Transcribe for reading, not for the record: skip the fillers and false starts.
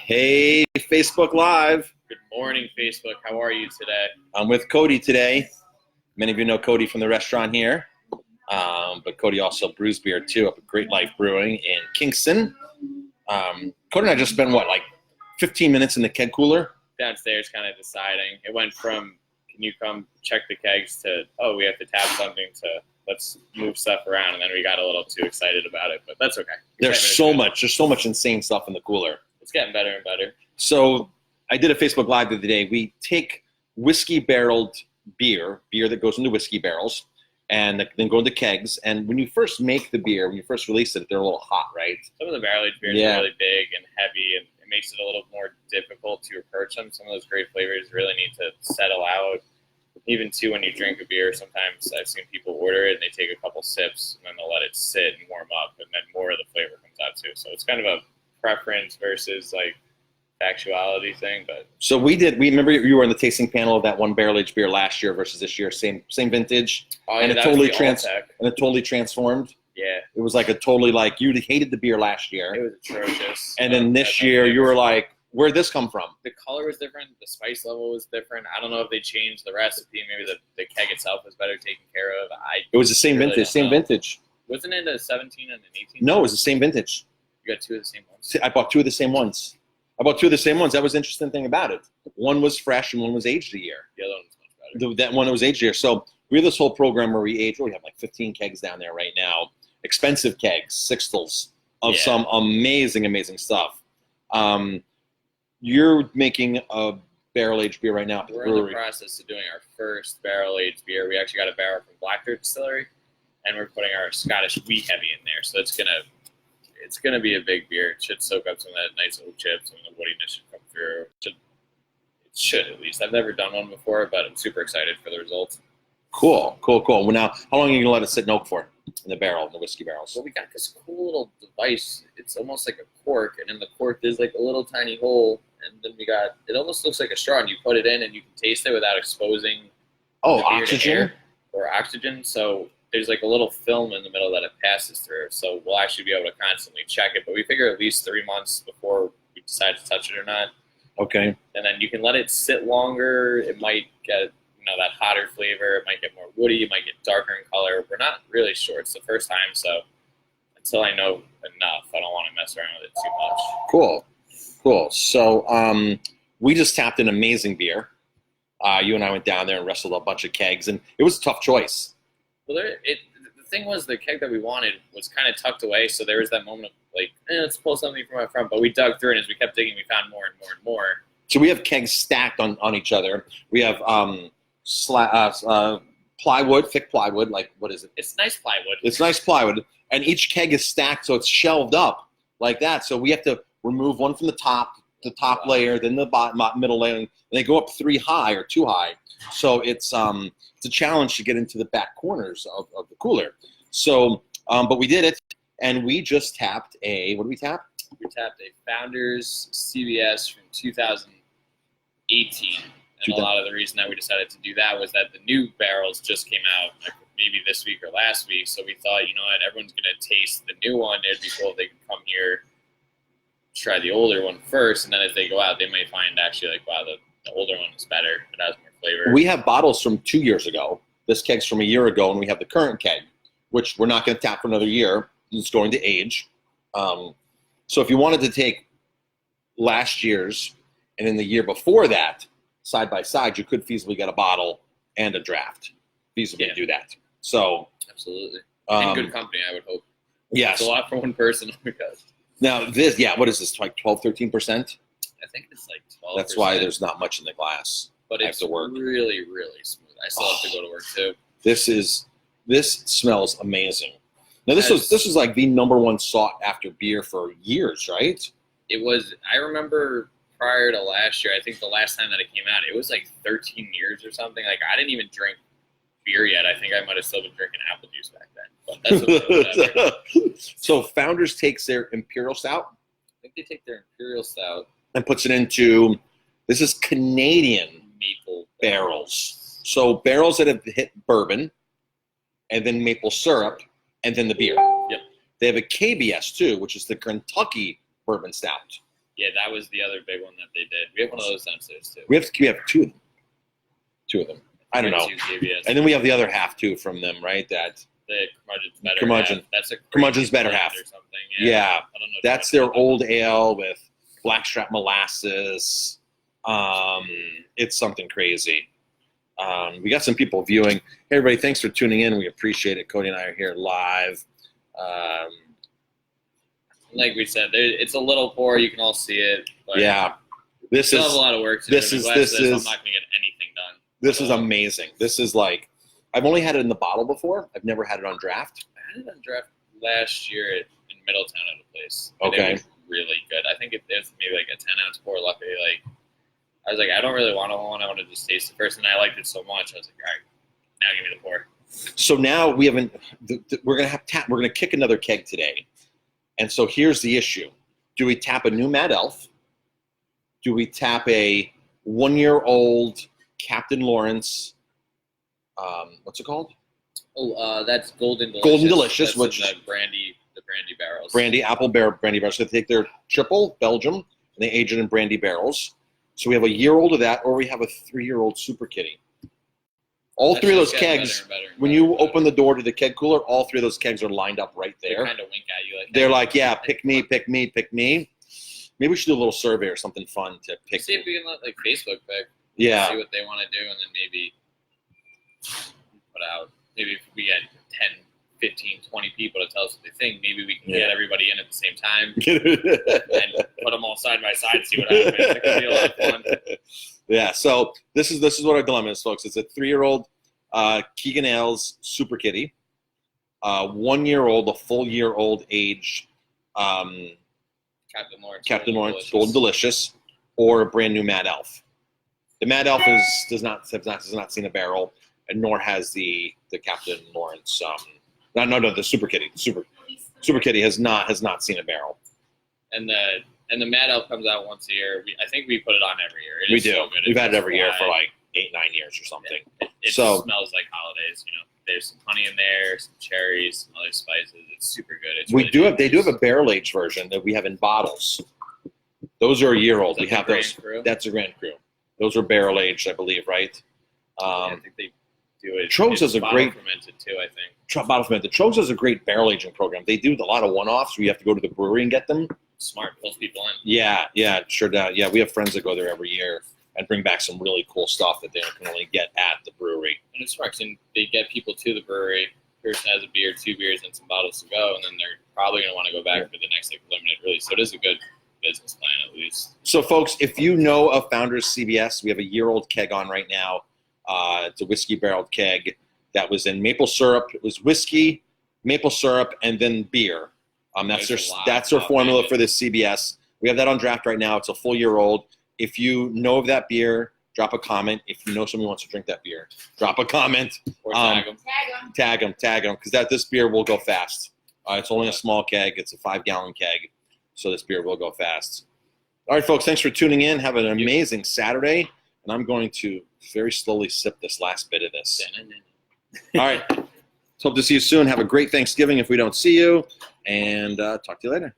Hey, Facebook Live. Good morning, Facebook. How are you today? I'm with Cody today. Many of you know Cody from the restaurant here. But Cody also brews beer, too, up at Great Life Brewing in Kingston. Cody and I just spent, 15 minutes in the keg cooler? Downstairs kind of deciding. It went from, can you come check the kegs to, oh, we have to tap something to, let's move stuff around. And then we got a little too excited about it, but that's okay. There's so much insane stuff in the cooler. It's getting better and better. So I did a Facebook Live the other day. We take whiskey barreled beer that goes into whiskey barrels, and then go into kegs. And when you first make the beer, when you first release it, they're a little hot, right? Some of the barrel aged beers are really big and heavy, and it makes it a little more difficult to approach them. Some of those great flavors really need to settle out. Even too, when you drink a beer, sometimes I've seen people order it and they take a couple sips and then they'll let it sit and warm up, and then more of the flavor comes out too. So it's kind of a preference versus like factuality thing. But so we remember you were in the tasting panel of that one barrel aged beer last year versus this year, same vintage. Oh, and yeah, it totally transformed. Yeah. It was like you hated the beer last year. It was atrocious. And then this year you were like, where'd this come from? The color was different. The spice level was different. I don't know if they changed the recipe. Maybe the keg itself was better taken care of. It was the same vintage. Wasn't it a 17 and an 18? No, it was the same vintage. You got two of the same ones? I bought two of the same ones. That was the interesting thing about it. One was fresh and one was aged a year. The other one was much better. That one was aged a year. So we have this whole program where we age. We have like 15 kegs down there right now. Expensive kegs, sixtels of some amazing stuff. You're making a barrel-aged beer right now at the brewery. We're in the process of doing our first barrel-aged beer. We actually got a barrel from Blackbird Distillery, and we're putting our Scottish wheat heavy in there. So it's gonna be a big beer. It should soak up some of that nice little chips, and the woodiness should come through. It should at least. I've never done one before, but I'm super excited for the results. Cool. Well, now, how long are you gonna let it sit in oak for? In the barrel, in the whiskey barrels. So we got this cool little device. It's almost like a cork, and in the cork there's like a little tiny hole, and then it almost looks like a straw, and you put it in and you can taste it without exposing oxygen or oxygen. So there's like a little film in the middle that it passes through. So we'll actually be able to constantly check it, but we figure at least 3 months before we decide to touch it or not. Okay. And then you can let it sit longer. It might get that hotter flavor. It might get more woody. It might get darker in color. We're not really sure. It's the first time, so until I know enough, I don't want to mess around with it too much. Cool. So we just tapped an amazing beer. You and I went down there and wrestled a bunch of kegs, and it was a tough choice. Well, the thing was, the keg that we wanted was kind of tucked away, so there was that moment of like, let's pull something from my front. But we dug through it, and as we kept digging, we found more and more and more. So we have kegs stacked on each other. We have plywood, thick plywood, like, what is it? It's nice plywood. It's nice plywood, and each keg is stacked, so it's shelved up like that. So we have to remove one from the top layer, then the bottom, middle layer, and they go up 3 high or 2 high. So it's a challenge to get into the back corners of the cooler. So, but we did it, and we just tapped what did we tap? We tapped a Founders CBS from 2018. And a lot of the reason that we decided to do that was that the new barrels just came out like maybe this week or last week. So we thought, you know what, everyone's going to taste the new one. It'd be cool if they could come here, try the older one first, and then as they go out, they may find actually like, wow, the older one is better. It has more flavor. We have bottles from 2 years ago. This keg's from a year ago, and we have the current keg, which we're not going to tap for another year. It's going to age. So if you wanted to take last year's and then the year before that, side by side, you could feasibly get a bottle and a draft. Feasibly do that. So absolutely. In good company, I would hope. Yes. It's a lot for one person. Because now this, what is this, like 12, 13%? I think it's like 12%. That's why there's not much in the glass. But it's really, really smooth. I still have to go to work too. This smells amazing. Now this was like the #1 sought after beer for years, right? It was. I remember prior to last year, I think the last time that it came out, it was like 13 years or something. Like, I didn't even drink beer yet. I think I might have still been drinking apple juice back then. But that's whatever. So Founders takes their Imperial Stout? I think they take their Imperial Stout. And puts it into, this is Canadian maple barrels. So barrels that have hit bourbon, and then maple syrup, and then the beer. Yep. They have a KBS too, which is the Kentucky Bourbon Stout. Yeah, that was the other big one that they did. We have one of those downstairs too. We have two of them. Two of them. I don't know. And then we have the other half too from them, right? That the curmudgeon's better curmudgeon. half. That's a Curmudgeon's better blend half. or something. Yeah. I don't know. That's their old ale with blackstrap molasses. It's something crazy. We got some people viewing. Hey, everybody, thanks for tuning in. We appreciate it. Cody and I are here live. Like we said, it's a little poor. You can all see it. But this still is have a lot of work to this do. is I'm not going to get anything done. This is amazing. This is like, I've only had it in the bottle before. I've never had it on draft. I had it on draft last year in Middletown at a place. Okay. It was really good. I think it's maybe like a 10-ounce pour. Luckily, I was like, I don't really want a one. I want to just taste it first, and I liked it so much. I was like, all right, now give me the pour. So now we haven't. We're gonna kick another keg today, and so here's the issue: do we tap a new Mad Elf? Do we tap a 1-year-old Captain Lawrence? What's it called? Oh, that's Golden Delicious. Golden Delicious, that's which the brandy barrels. Brandy brandy barrels. So they take their triple Belgium and they age it in brandy barrels. So we have a year-old of that, or we have a 3-year-old Super Kitty. All three of those kegs, when you open the door to the keg cooler, all three of those kegs are lined up right there. They kind of wink at you. They're like, yeah, pick me, pick me, pick me. Maybe we should do a little survey or something fun to pick. See if we can let Facebook pick. Yeah. See what they want to do, and then maybe put out. Maybe if we get 10, 15, 20 people to tell us what they think, maybe we can get everybody in at the same time and put them all side by side and see what happens. It could be a lot of fun. Yeah, so this is what our dilemma is, folks. It's a 3-year-old Keegan Ales Super Kitty, 1-year-old, a full year-old age Captain Lawrence Golden Delicious, or a brand new Mad Elf. The Mad Elf has not seen a barrel, and nor has the Captain Lawrence. The Super Kitty. Super Kitty has not seen a barrel. And the Mad Elf comes out once a year. I think we put it on every year. We do. So we've had it every year for like 8-9 years or something. It smells like holidays. There's some honey in there, some cherries, some other spices. It's super good. They do have a barrel aged version that we have in bottles. Those are a year old. We have those. Cru? That's a Grand Cru. Those are barrel aged, I believe, right? I think they do it. Trogs has a great fermented too. I think bottle fermented. Trogs has a great barrel aging program. They do a lot of one-offs where you have to go to the brewery and get them. Smart, pulls people in. Yeah, sure does. Yeah, we have friends that go there every year and bring back some really cool stuff that they can only get at the brewery. And it's smart, and they get people to the brewery. Person has a beer, 2 beers, and some bottles to go, and then they're probably going to want to go back for the next limited release. So it is a good business plan, at least. So, folks, if you know of Founders CBS, we have a year-old keg on right now. It's a whiskey barreled keg that was in maple syrup. It was whiskey, maple syrup, and then beer. That's their formula for this CBS. We have that on draft right now. It's a full year old. If you know of that beer, drop a comment. If you know somebody who wants to drink that beer, drop a comment. Or tag them. Tag them, because this beer will go fast. It's only a small keg. It's a 5-gallon keg, so this beer will go fast. All right, folks, thanks for tuning in. Have an amazing Saturday, and I'm going to very slowly sip this last bit of this. All right. Hope to see you soon. Have a great Thanksgiving if we don't see you, and talk to you later.